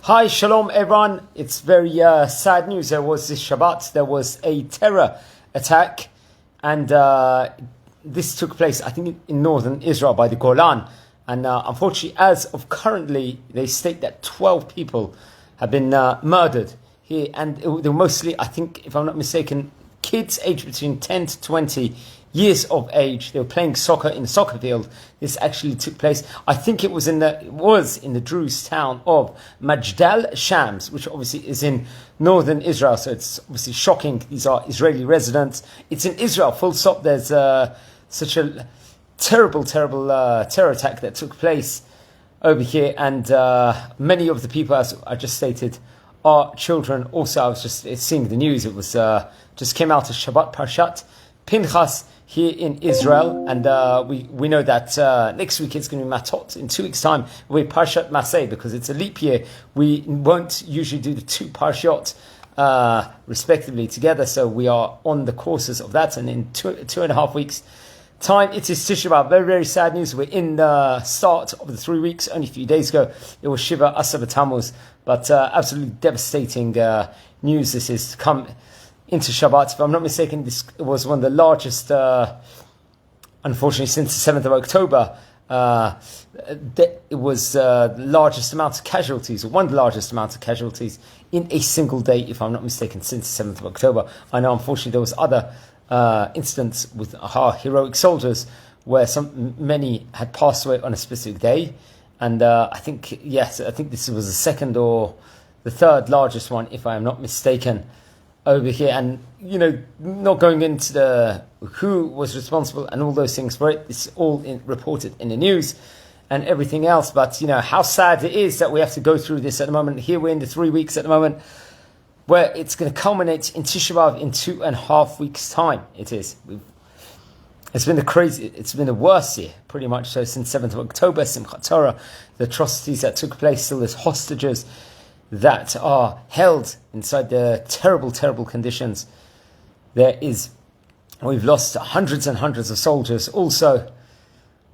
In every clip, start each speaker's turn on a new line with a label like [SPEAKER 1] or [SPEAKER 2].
[SPEAKER 1] Hi, shalom everyone. It's very sad news. There was this Shabbat, there was a terror attack, and this took place, I think, in northern Israel by the Golan. And unfortunately, as of currently, they state that 12 people have been murdered here. And they were mostly, I think, if I'm not mistaken, kids aged between 10 to 20 years of age. They were playing soccer in a soccer field. This actually took place. I think it was in the Druze town of Majdal, Shams, which obviously is in northern Israel. So it's obviously shocking. These are Israeli residents. It's in Israel, full stop. There's such a terrible terror attack that took place over here. And many of the people, as I just stated, are children. Also, I was just seeing the news. It was just came out of Shabbat Parshat Pinchas here in Israel, and we know that next week it's going to be Matot. In 2 weeks' time, we're Parshat Maseh, because it's a leap year. We won't usually do the two Parshot respectively together, so we are on the courses of that, and in 2.5 weeks' time, it is Tisha B'Av. Very, very sad news. We're in the start of the 3 weeks. Only a few days ago, it was Shiva Asar B'Tammuz, but absolutely devastating news. This is come into Shabbat. If I'm not mistaken, this was one of the largest, unfortunately, since the 7th of October. It was the largest amount of casualties, or one of the largest amounts of casualties in a single day, if I'm not mistaken, since the 7th of October. I know, unfortunately, there was other incidents with our heroic soldiers where many had passed away on a specific day. And I think this was the second or the third largest one, if I am not mistaken, over here. And, not going into the who was responsible and all those things for it. It's all reported in the news and everything else. But, how sad it is that we have to go through this at the moment. Here we're in the 3 weeks at the moment, where it's going to culminate in Tisha B'Av in 2.5 weeks' time. It is. It's been the worst year, pretty much so, since 7th of October, Simchat Torah, the atrocities that took place. Still there's hostages that are held inside the terrible conditions. We've lost hundreds and hundreds of soldiers. Also,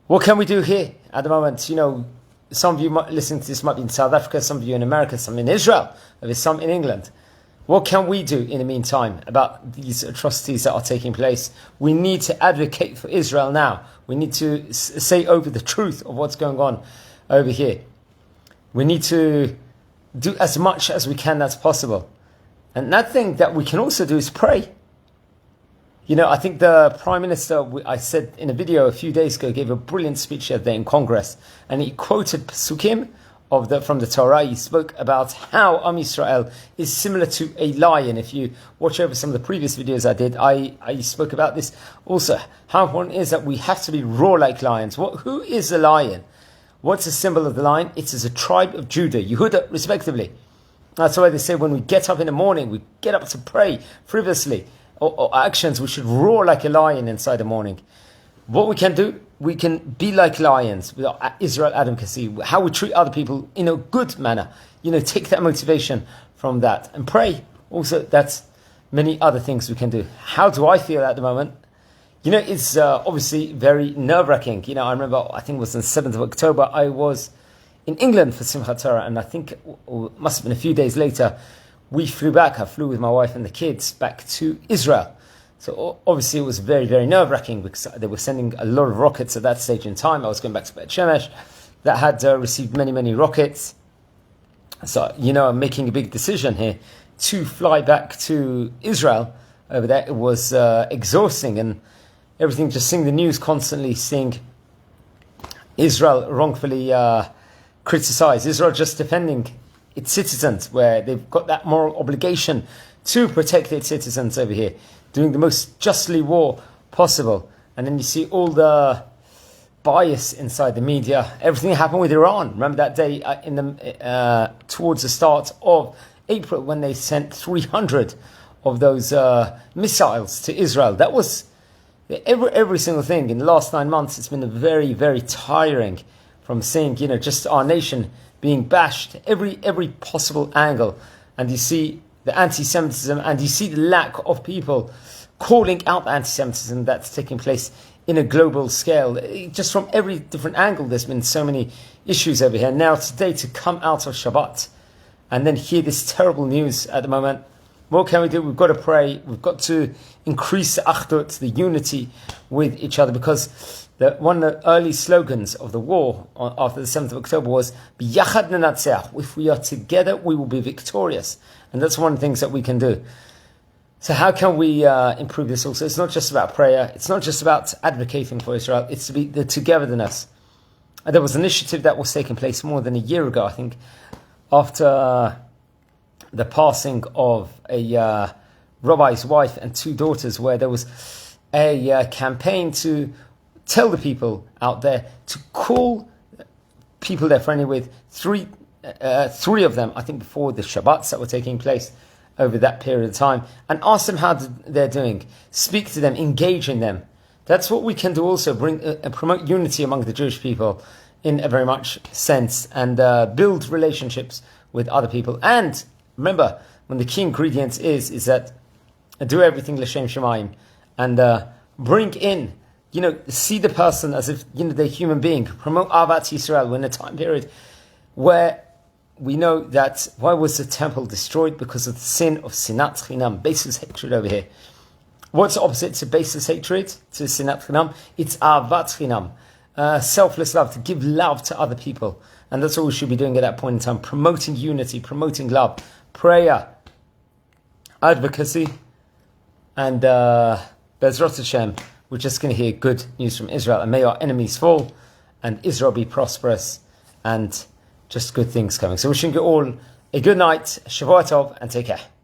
[SPEAKER 1] what can we do here at the moment? Some of you listening to this might be in South Africa, some of you in America, some in Israel, there's some in England. What can we do in the meantime about these atrocities that are taking place? We need to advocate for Israel now. We need to say over the truth of what's going on over here. We need to do as much as we can that's possible. And that thing that we can also do is pray. I think the Prime Minister, I said in a video a few days ago, gave a brilliant speech there in Congress. And he quoted Psukim from the Torah. He spoke about how Am Yisrael is similar to a lion. If you watch over some of the previous videos I did, I spoke about this also. How important it is that we have to be raw like lions. Who is a lion? What's the symbol of the lion? It is a tribe of Judah, Yehuda, respectively. That's why they say when we get up in the morning, we get up to pray frivolously, or actions, we should roar like a lion inside the morning. What we can do, we can be like lions with our Israel advocacy, how we treat other people in a good manner. Take that motivation from that and pray. Also, that's many other things we can do. How do I feel at the moment? It's obviously very nerve-wracking. I remember, I think it was on the 7th of October, I was in England for Simchat Torah, and I think it must have been a few days later, we flew back. I flew with my wife and the kids back to Israel. So obviously it was very, very nerve-wracking, because they were sending a lot of rockets at that stage in time. I was going back to Bet Shemesh that had received many, many rockets. So, I'm making a big decision here to fly back to Israel over there. It was exhausting, and everything, just seeing the news constantly, seeing Israel wrongfully criticized, Israel just defending its citizens, where they've got that moral obligation to protect its citizens over here, doing the most justly war possible. And then you see all the bias inside the media. Everything that happened with Iran. Remember that day towards the start of April, when they sent 300 of those missiles to Israel. That was every single thing. In the last 9 months, it's been very, very tiring, from seeing, just our nation being bashed every possible angle. And you see the anti-Semitism, and you see the lack of people calling out the anti-Semitism that's taking place in a global scale. Just from every different angle, there's been so many issues over here. Now today, to come out of Shabbat and then hear this terrible news at the moment. What can we do? We've got to pray. We've got to increase the achdut, the unity with each other, because one of the early slogans of the war after the 7th of October was "B'yachad nenatzeach." If we are together, we will be victorious, and that's one of the things that we can do. So how can we improve this also? It's not just about prayer. It's not just about advocating for Israel. It's to be the togetherness. There was an initiative that was taking place more than a year ago, I think, after the passing of a rabbi's wife and 2 daughters, where there was a campaign to tell the people out there to call people they're friendly with, three of them, I think, before the Shabbats that were taking place over that period of time, and ask them how they're doing, speak to them, engage in them. That's what we can do also, bring promote unity among the Jewish people in a very much sense, and build relationships with other people. And remember, one of the key ingredients is that do everything l'shem shamayim, and bring in, see the person as if, they're a human being. Promote Ahavat Yisrael. We're in a time period where we know that, why was the temple destroyed? Because of the sin of sinat chinam, baseless hatred over here. What's the opposite to baseless hatred, to sinat chinam? It's Ahavat chinam, selfless love, to give love to other people. And that's what we should be doing at that point in time, promoting unity, promoting love, prayer, advocacy, and Bezrat Hashem, we're just going to hear good news from Israel, and may our enemies fall, and Israel be prosperous, and just good things coming. So wishing you all a good night, Shavua Tov, and take care.